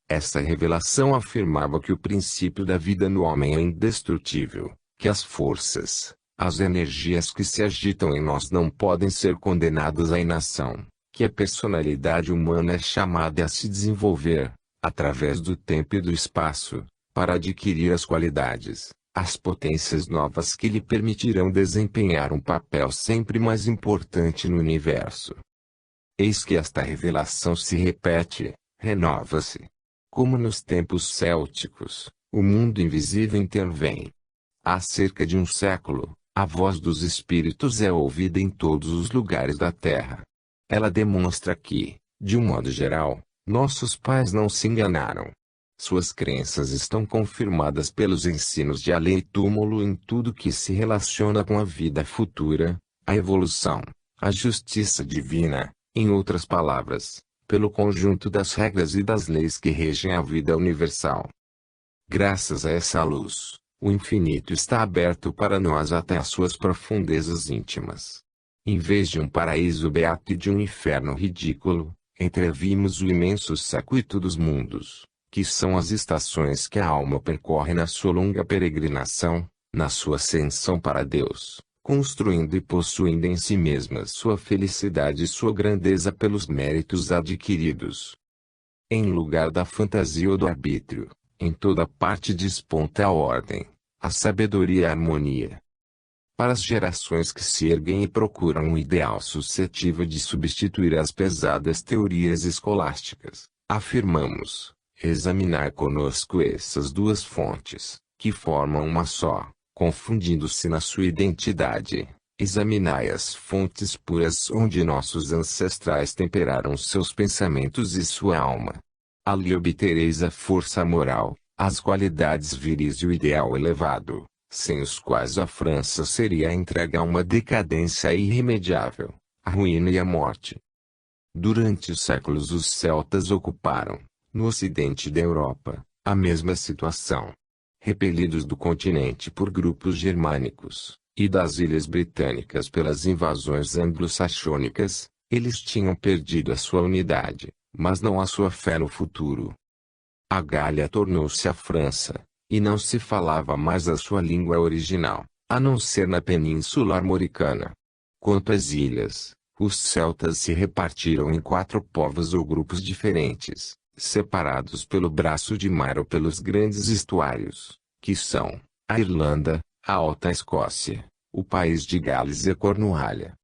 Essa revelação afirmava que o princípio da vida no homem é indestrutível, que as forças, as energias que se agitam em nós não podem ser condenadas à inação, que a personalidade humana é chamada a se desenvolver, através do tempo e do espaço, para adquirir as qualidades, as potências novas que lhe permitirão desempenhar um papel sempre mais importante no universo. Eis que esta revelação se repete, renova-se. Como nos tempos célticos, o mundo invisível intervém. Há cerca de um século, a voz dos espíritos é ouvida em todos os lugares da Terra. Ela demonstra que, de um modo geral, nossos pais não se enganaram. Suas crenças estão confirmadas pelos ensinos de além e túmulo em tudo que se relaciona com a vida futura, a evolução, a justiça divina, em outras palavras, pelo conjunto das regras e das leis que regem a vida universal. Graças a essa luz, o infinito está aberto para nós até as suas profundezas íntimas. Em vez de um paraíso beato e de um inferno ridículo, entrevimos o imenso circuito dos mundos, que são as estações que a alma percorre na sua longa peregrinação, na sua ascensão para Deus, construindo e possuindo em si mesma sua felicidade e sua grandeza pelos méritos adquiridos. Em lugar da fantasia ou do arbítrio, em toda parte desponta a ordem, a sabedoria e a harmonia. Para as gerações que se erguem e procuram um ideal suscetível de substituir as pesadas teorias escolásticas, afirmamos: examinar conosco essas duas fontes, que formam uma só, confundindo-se na sua identidade. Examinai as fontes puras onde nossos ancestrais temperaram seus pensamentos e sua alma. Ali obtereis a força moral, as qualidades viris e o ideal elevado, sem os quais a França seria entregue a uma decadência irremediável, a ruína e a morte. Durante os séculos os celtas ocuparam, no ocidente da Europa, a mesma situação. Repelidos do continente por grupos germânicos, e das ilhas britânicas pelas invasões anglo-saxônicas, eles tinham perdido a sua unidade, mas não a sua fé no futuro. A Gália tornou-se a França, e não se falava mais a sua língua original, a não ser na Península Armoricana. Quanto às ilhas, os celtas se repartiram em 4 povos ou grupos diferentes, separados pelo braço de mar ou pelos grandes estuários, que são a Irlanda, a Alta Escócia, o país de Gales e a Cornualha.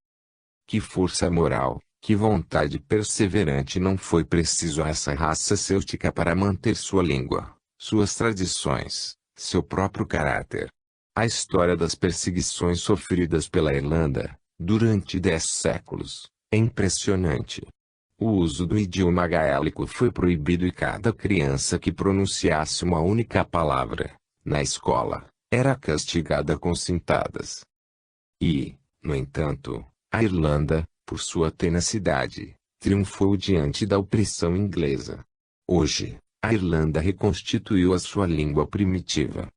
Que força moral, que vontade perseverante não foi preciso a essa raça céltica para manter sua língua, suas tradições, seu próprio caráter. A história das perseguições sofridas pela Irlanda, durante 10 séculos, é impressionante. O uso do idioma gaélico foi proibido e cada criança que pronunciasse uma única palavra, na escola, era castigada com cintadas. E, no entanto, a Irlanda, por sua tenacidade, triunfou diante da opressão inglesa. Hoje, a Irlanda reconstituiu a sua língua primitiva.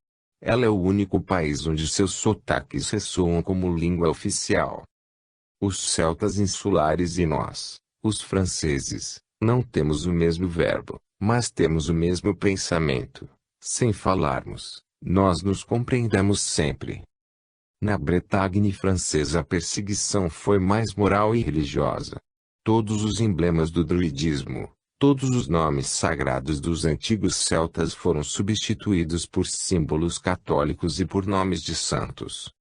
Ela é o único país onde seus sotaques ressoam como língua oficial. Os celtas insulares e nós, os franceses, não temos o mesmo verbo, mas temos o mesmo pensamento. Sem falarmos, nós nos compreendemos sempre. Na Bretagne francesa a perseguição foi mais moral e religiosa. Todos os emblemas do druidismo, todos os nomes sagrados dos antigos celtas foram substituídos por símbolos católicos e por nomes de santos.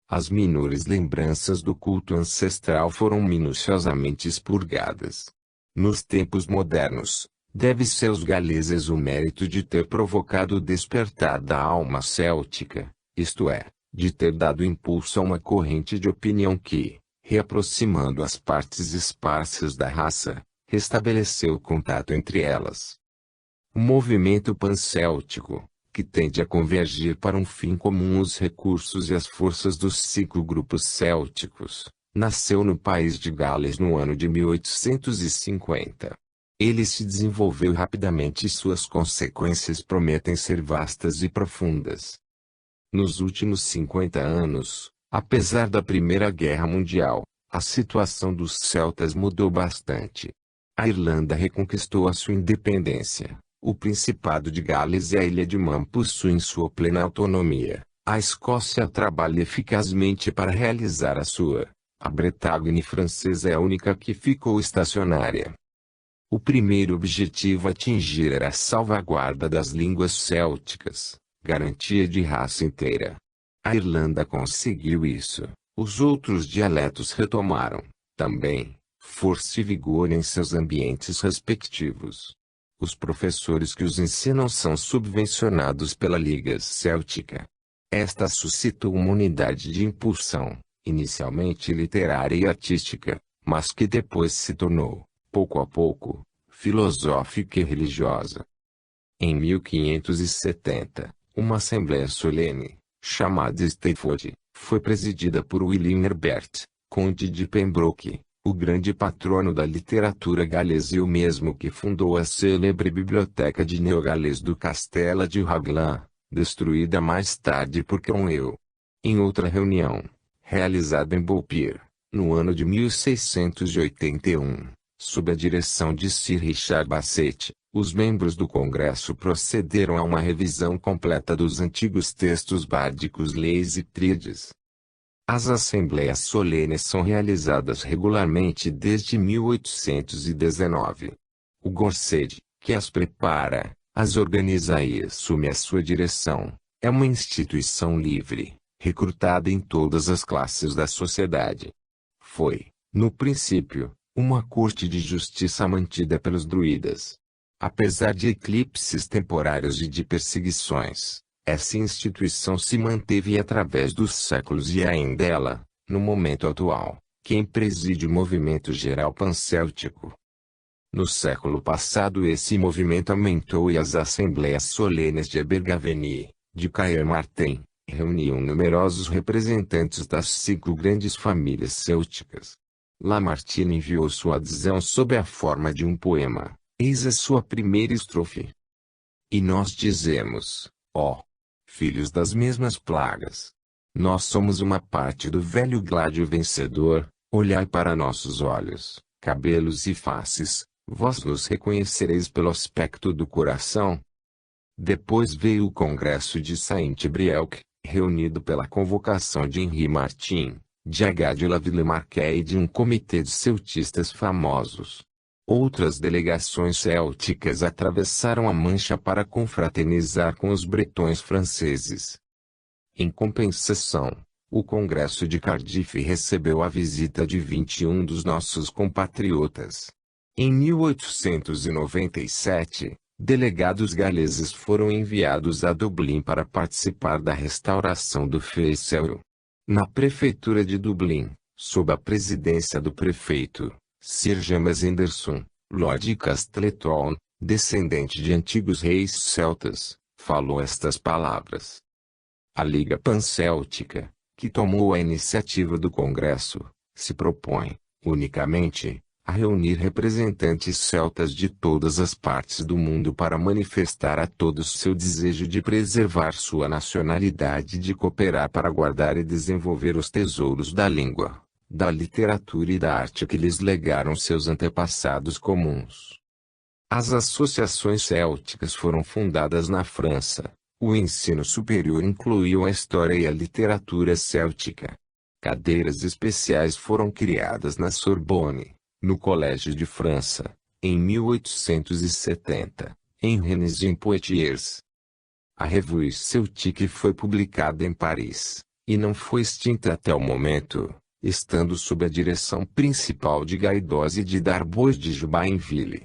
As menores lembranças do culto ancestral foram minuciosamente expurgadas. Nos tempos modernos, deve-se aos galeses o mérito de ter provocado o despertar da alma céltica, isto é, de ter dado impulso a uma corrente de opinião que, reaproximando as partes esparsas da raça, restabeleceu o contato entre elas. O movimento pancéltico, que tende a convergir para um fim comum os recursos e as forças dos 5 grupos célticos, nasceu no país de Gales no ano de 1850. Ele se desenvolveu rapidamente e suas consequências prometem ser vastas e profundas. Nos últimos 50 anos, Apesar da Primeira Guerra Mundial, a situação dos celtas mudou bastante. A Irlanda reconquistou a sua independência. O Principado de Gales e a Ilha de Man possuem sua plena autonomia. A Escócia trabalha eficazmente para realizar a sua. A Bretagne francesa é a única que ficou estacionária. O primeiro objetivo a atingir era a salvaguarda das línguas célticas, garantia de raça inteira. A Irlanda conseguiu isso. Os outros dialetos retomaram, também, força e vigor em seus ambientes respectivos. Os professores que os ensinam são subvencionados pela Liga Céltica. Esta suscitou uma unidade de impulsão, inicialmente literária e artística, mas que depois se tornou, pouco a pouco, filosófica e religiosa. Em 1570, uma assembleia solene, chamada Stafford, foi presidida por William Herbert, conde de Pembroke, o grande patrono da literatura galesa e o mesmo que fundou a célebre biblioteca de Neogales do Castelo de Raglan, destruída mais tarde por Cromwell. Em outra reunião, realizada em Beaupier, no ano de 1681, sob a direção de Sir Richard Basset, os membros do Congresso procederam a uma revisão completa dos antigos textos bárdicos, leis e tríades. As assembleias solenes são realizadas regularmente desde 1819. O Gorced, que as prepara, as organiza e assume a sua direção, é uma instituição livre, recrutada em todas as classes da sociedade. Foi, no princípio, uma corte de justiça mantida pelos druidas. Apesar de eclipses temporários e de perseguições, essa instituição se manteve através dos séculos e ainda ela, no momento atual, quem preside o movimento geral pancéltico. No século passado esse movimento aumentou e as assembleias solenes de Abergavenny, de Caermarthen, reuniam numerosos representantes das 5 grandes famílias célticas. Lamartine enviou sua adesão sob a forma de um poema, eis a sua primeira estrofe. E nós dizemos, ó, filhos das mesmas plagas, nós somos uma parte do velho gládio vencedor, olhai para nossos olhos, cabelos e faces, vós nos reconhecereis pelo aspecto do coração. Depois veio o Congresso de Saint-Brieuc, reunido pela convocação de Henri Martin, de H. de la Villemarquet e de um comitê de celtistas famosos. Outras delegações célticas atravessaram a Mancha para confraternizar com os bretões franceses. Em compensação, o Congresso de Cardiff recebeu a visita de 21 dos nossos compatriotas. Em 1897, delegados galeses foram enviados a Dublin para participar da restauração do Feiceiro. Na prefeitura de Dublin, sob a presidência do prefeito, Sir James Anderson, Lord Castleton, descendente de antigos reis celtas, falou estas palavras. A Liga Pancéltica, que tomou a iniciativa do Congresso, se propõe, unicamente, a reunir representantes celtas de todas as partes do mundo para manifestar a todos seu desejo de preservar sua nacionalidade e de cooperar para guardar e desenvolver os tesouros da língua, da literatura e da arte que lhes legaram seus antepassados comuns. As associações célticas foram fundadas na França. O ensino superior incluiu a história e a literatura céltica. Cadeiras especiais foram criadas na Sorbonne, no Colégio de França, em 1870, em Rennes e em Poitiers. A Revue Celtique foi publicada em Paris, e não foi extinta até o momento, estando sob a direção principal de Gaidos e de Darbois de Jobainville.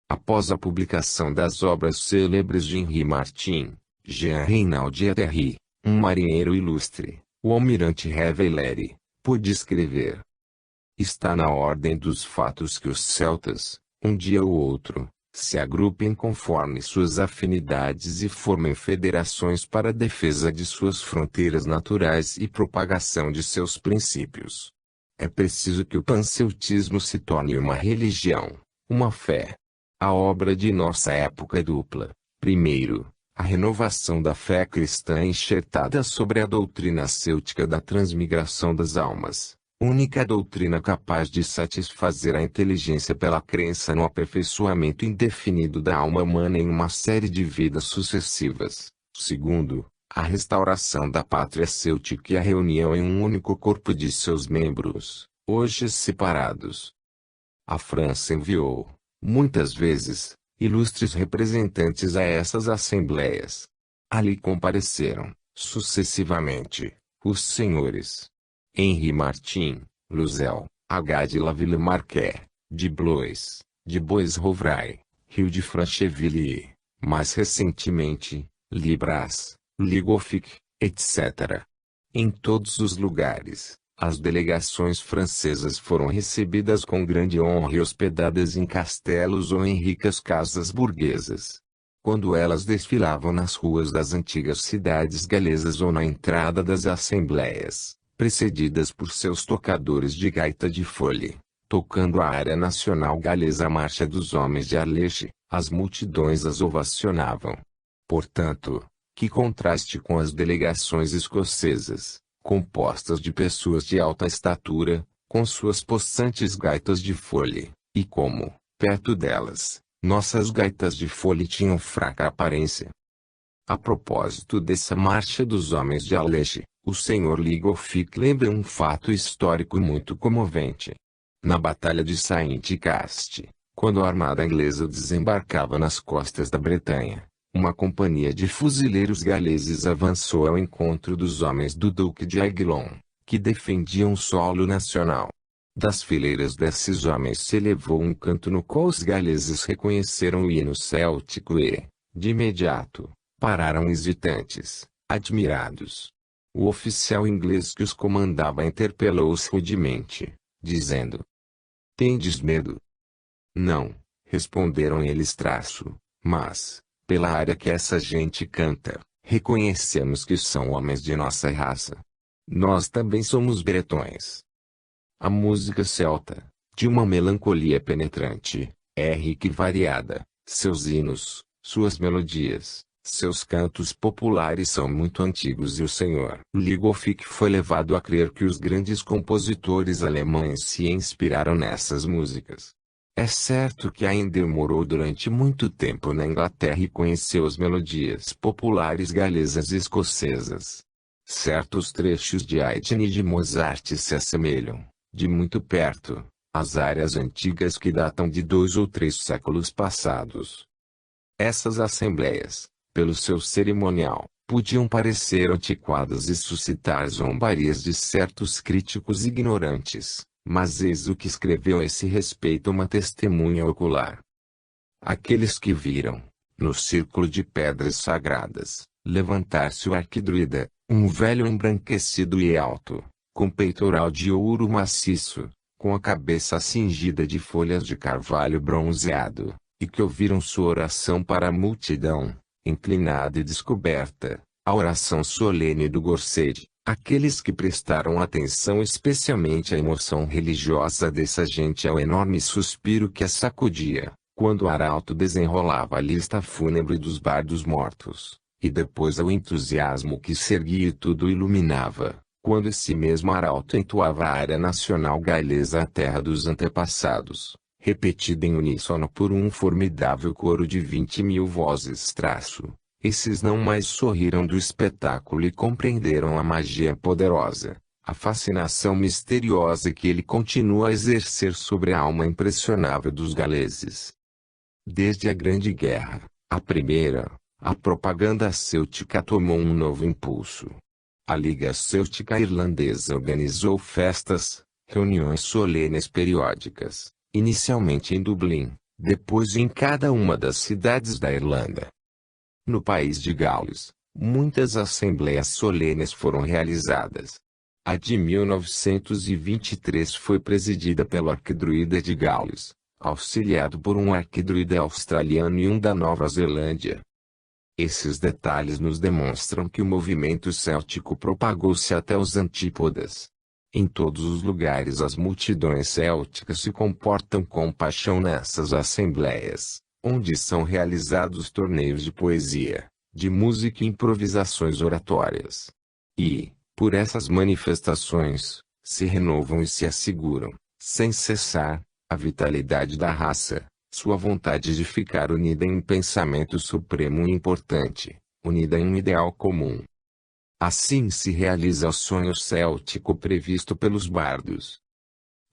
Após a publicação das obras célebres de Henri Martin, Jean Reynaud Etterry, um marinheiro ilustre, o almirante Reveillery, pôde escrever. Está na ordem dos fatos que os celtas, um dia ou outro, se agrupem conforme suas afinidades e formem federações para a defesa de suas fronteiras naturais e propagação de seus princípios. É preciso que o panceltismo se torne uma religião, uma fé. A obra de nossa época é dupla. Primeiro, A renovação da fé cristã é enxertada sobre a doutrina céltica da transmigração das almas, única doutrina capaz de satisfazer a inteligência pela crença no aperfeiçoamento indefinido da alma humana em uma série de vidas sucessivas. Segundo, a restauração da pátria céltica e a reunião em um único corpo de seus membros, hoje separados. A França enviou, muitas vezes, ilustres representantes a essas assembleias. Ali compareceram, sucessivamente, os senhores Henri Martin, Luzel, H. de Laville-Marquet, de Blois, de Bois-Rouvray, Rio de Francheville e, mais recentemente, Libras, Ligoffic, etc. Em todos os lugares, as delegações francesas foram recebidas com grande honra e hospedadas em castelos ou em ricas casas burguesas. Quando elas desfilavam nas ruas das antigas cidades galesas ou na entrada das assembleias, precedidas por seus tocadores de gaita de fole, tocando a área nacional galesa a Marcha dos Homens de Arleche, as multidões as ovacionavam. Portanto, que contraste com as delegações escocesas, compostas de pessoas de alta estatura, com suas possantes gaitas de fole, e como, perto delas, nossas gaitas de fole tinham fraca aparência. A propósito dessa Marcha dos Homens de Arleche, o Sr. Ligoffic lembra um fato histórico muito comovente. Na Batalha de Saint-Cast, quando a armada inglesa desembarcava nas costas da Bretanha, uma companhia de fuzileiros galeses avançou ao encontro dos homens do Duque de Aiguillon, que defendiam o solo nacional. Das fileiras desses homens se elevou um canto no qual os galeses reconheceram o hino céltico e, de imediato, pararam hesitantes, admirados. O oficial inglês que os comandava interpelou-os rudemente, dizendo: "Tendes medo?" "Não", responderam eles mas, pela área que essa gente canta, reconhecemos que são homens de nossa raça. Nós também somos bretões. A música celta, de uma melancolia penetrante, é rica e variada. Seus hinos, suas melodias, seus cantos populares são muito antigos e o Sr. Ligoffic foi levado a crer que os grandes compositores alemães se inspiraram nessas músicas. É certo que ainda morou durante muito tempo na Inglaterra e conheceu as melodias populares galesas e escocesas. Certos trechos de Haydn e de Mozart se assemelham, de muito perto, às áreas antigas que datam de 2 ou 3 séculos passados. Essas assembleias, pelo seu cerimonial, podiam parecer antiquadas e suscitar zombarias de certos críticos ignorantes. Mas eis o que escreveu a esse respeito uma testemunha ocular. Aqueles que viram, no círculo de pedras sagradas, levantar-se o arquidruida, um velho embranquecido e alto, com peitoral de ouro maciço, com a cabeça cingida de folhas de carvalho bronzeado, e que ouviram sua oração para a multidão, inclinada e descoberta, a oração solene do Gorseide. Aqueles que prestaram atenção especialmente à emoção religiosa dessa gente ao enorme suspiro que a sacudia, quando o arauto desenrolava a lista fúnebre dos bardos mortos, e depois ao entusiasmo que se erguia e tudo iluminava, quando esse mesmo arauto entoava a área nacional galesa a terra dos antepassados, repetida em uníssono por um formidável coro de 20.000 vozes. Esses não mais sorriram do espetáculo e compreenderam a magia poderosa, a fascinação misteriosa que ele continua a exercer sobre a alma impressionável dos galeses. Desde a Grande Guerra, a primeira, a propaganda céltica tomou um novo impulso. A Liga Céltica Irlandesa organizou festas, reuniões solenes periódicas, inicialmente em Dublin, depois em cada uma das cidades da Irlanda. No país de Gales, muitas assembleias solenes foram realizadas. A de 1923 foi presidida pelo arquidruida de Gales, auxiliado por um arquidruida australiano e um da Nova Zelândia. Esses detalhes nos demonstram que o movimento céltico propagou-se até os antípodas. Em todos os lugares as multidões célticas se comportam com paixão nessas assembleias, onde são realizados torneios de poesia, de música e improvisações oratórias. E, por essas manifestações, se renovam e se asseguram, sem cessar, a vitalidade da raça, sua vontade de ficar unida em um pensamento supremo e importante, unida em um ideal comum. Assim se realiza o sonho céltico previsto pelos bardos.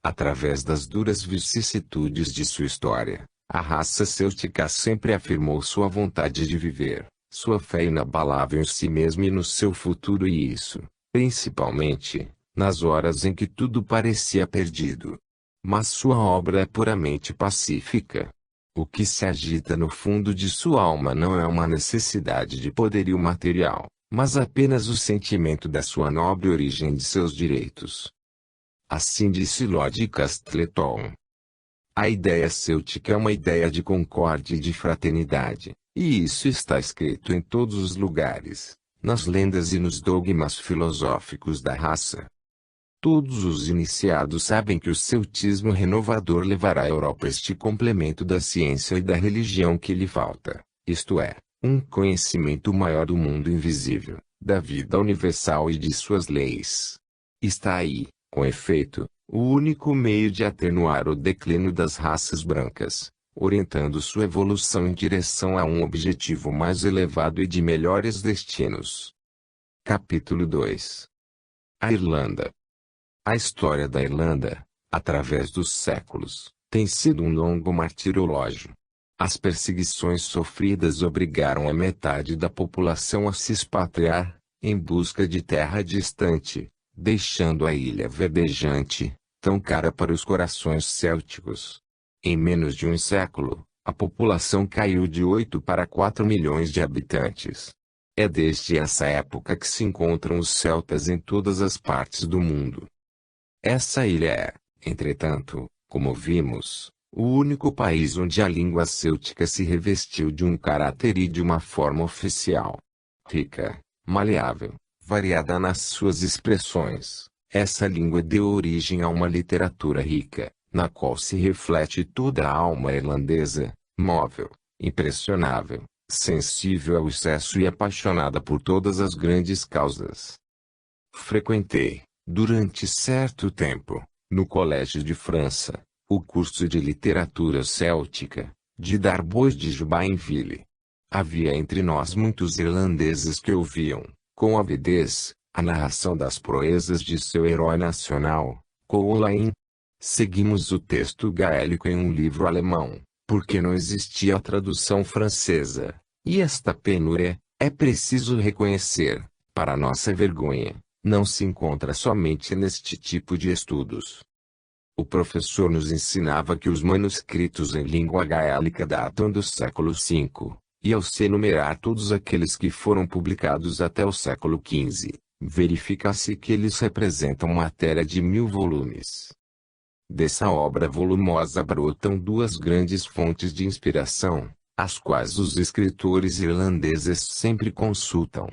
Através das duras vicissitudes de sua história, a raça céltica sempre afirmou sua vontade de viver, sua fé inabalável em si mesma e no seu futuro e isso, principalmente, nas horas em que tudo parecia perdido. Mas sua obra é puramente pacífica. O que se agita no fundo de sua alma não é uma necessidade de poderio material, mas apenas o sentimento da sua nobre origem e de seus direitos. Assim disse Lord Castleton. A ideia céltica é uma ideia de concórdia e de fraternidade, e isso está escrito em todos os lugares, nas lendas e nos dogmas filosóficos da raça. Todos os iniciados sabem que o celtismo renovador levará à Europa este complemento da ciência e da religião que lhe falta, isto é, um conhecimento maior do mundo invisível, da vida universal e de suas leis. Está aí, com efeito, o único meio de atenuar o declínio das raças brancas, orientando sua evolução em direção a um objetivo mais elevado e de melhores destinos. Capítulo 2. A Irlanda. A história da Irlanda, através dos séculos, tem sido um longo martirológio. As perseguições sofridas obrigaram a metade da população a se expatriar, em busca de terra distante, deixando a ilha verdejante, tão cara para os corações célticos. Em menos de um século, a população caiu de 8 para 4 milhões de habitantes. É desde essa época que se encontram os celtas em todas as partes do mundo. Essa ilha é, entretanto, como vimos, o único país onde a língua céltica se revestiu de um caráter e de uma forma oficial. Rica, maleável, variada nas suas expressões, essa língua deu origem a uma literatura rica, na qual se reflete toda a alma irlandesa, móvel, impressionável, sensível ao excesso e apaixonada por todas as grandes causas. Frequentei, durante certo tempo, no Colégio de França, o curso de literatura céltica, de Darbois de Jubainville. Havia entre nós muitos irlandeses que ouviam, com avidez, a narração das proezas de seu herói nacional, Coulain. Seguimos o texto gaélico em um livro alemão, porque não existia a tradução francesa, e esta penúria, é preciso reconhecer, para nossa vergonha, não se encontra somente neste tipo de estudos. O professor nos ensinava que os manuscritos em língua gaélica datam do século V, e ao se enumerar todos aqueles que foram publicados até o século XV, verifica-se que eles representam matéria de 1000 volumes. Dessa obra volumosa brotam duas grandes fontes de inspiração, as quais os escritores irlandeses sempre consultam.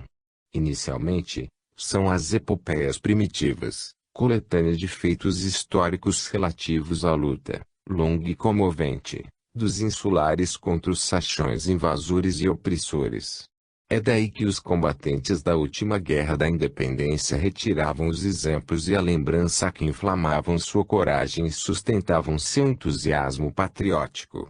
Inicialmente, são as epopeias primitivas, coletâneas de feitos históricos relativos à luta, longa e comovente, dos insulares contra os saxões invasores e opressores. É daí que os combatentes da última guerra da independência retiravam os exemplos e a lembrança que inflamavam sua coragem e sustentavam seu entusiasmo patriótico.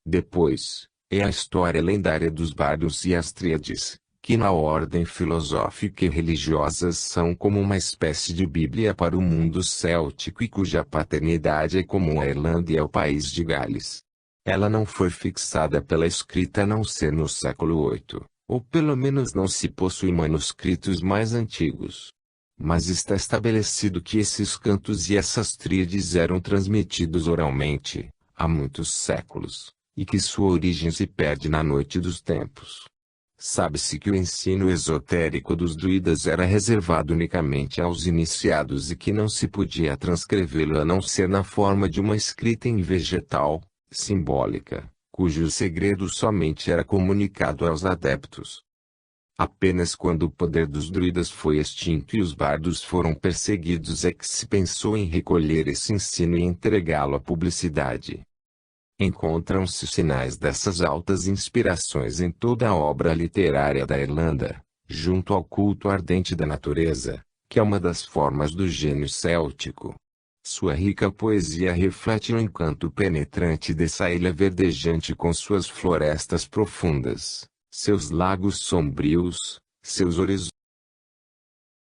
Depois, é a história lendária dos bardos e as tríades, que na ordem filosófica e religiosa são como uma espécie de Bíblia para o mundo céltico e cuja paternidade é comum à Irlanda e ao país de Gales. Ela não foi fixada pela escrita a não ser no século VIII, ou pelo menos não se possui manuscritos mais antigos. Mas está estabelecido que esses cantos e essas tríades eram transmitidos oralmente, há muitos séculos, e que sua origem se perde na noite dos tempos. Sabe-se que o ensino esotérico dos druidas era reservado unicamente aos iniciados e que não se podia transcrevê-lo a não ser na forma de uma escrita em vegetal, simbólica, cujo segredo somente era comunicado aos adeptos. Apenas quando o poder dos druidas foi extinto e os bardos foram perseguidos é que se pensou em recolher esse ensino e entregá-lo à publicidade. Encontram-se sinais dessas altas inspirações em toda a obra literária da Irlanda, junto ao culto ardente da natureza, que é uma das formas do gênio céltico. Sua rica poesia reflete o encanto penetrante dessa ilha verdejante com suas florestas profundas, seus lagos sombrios, seus horizontes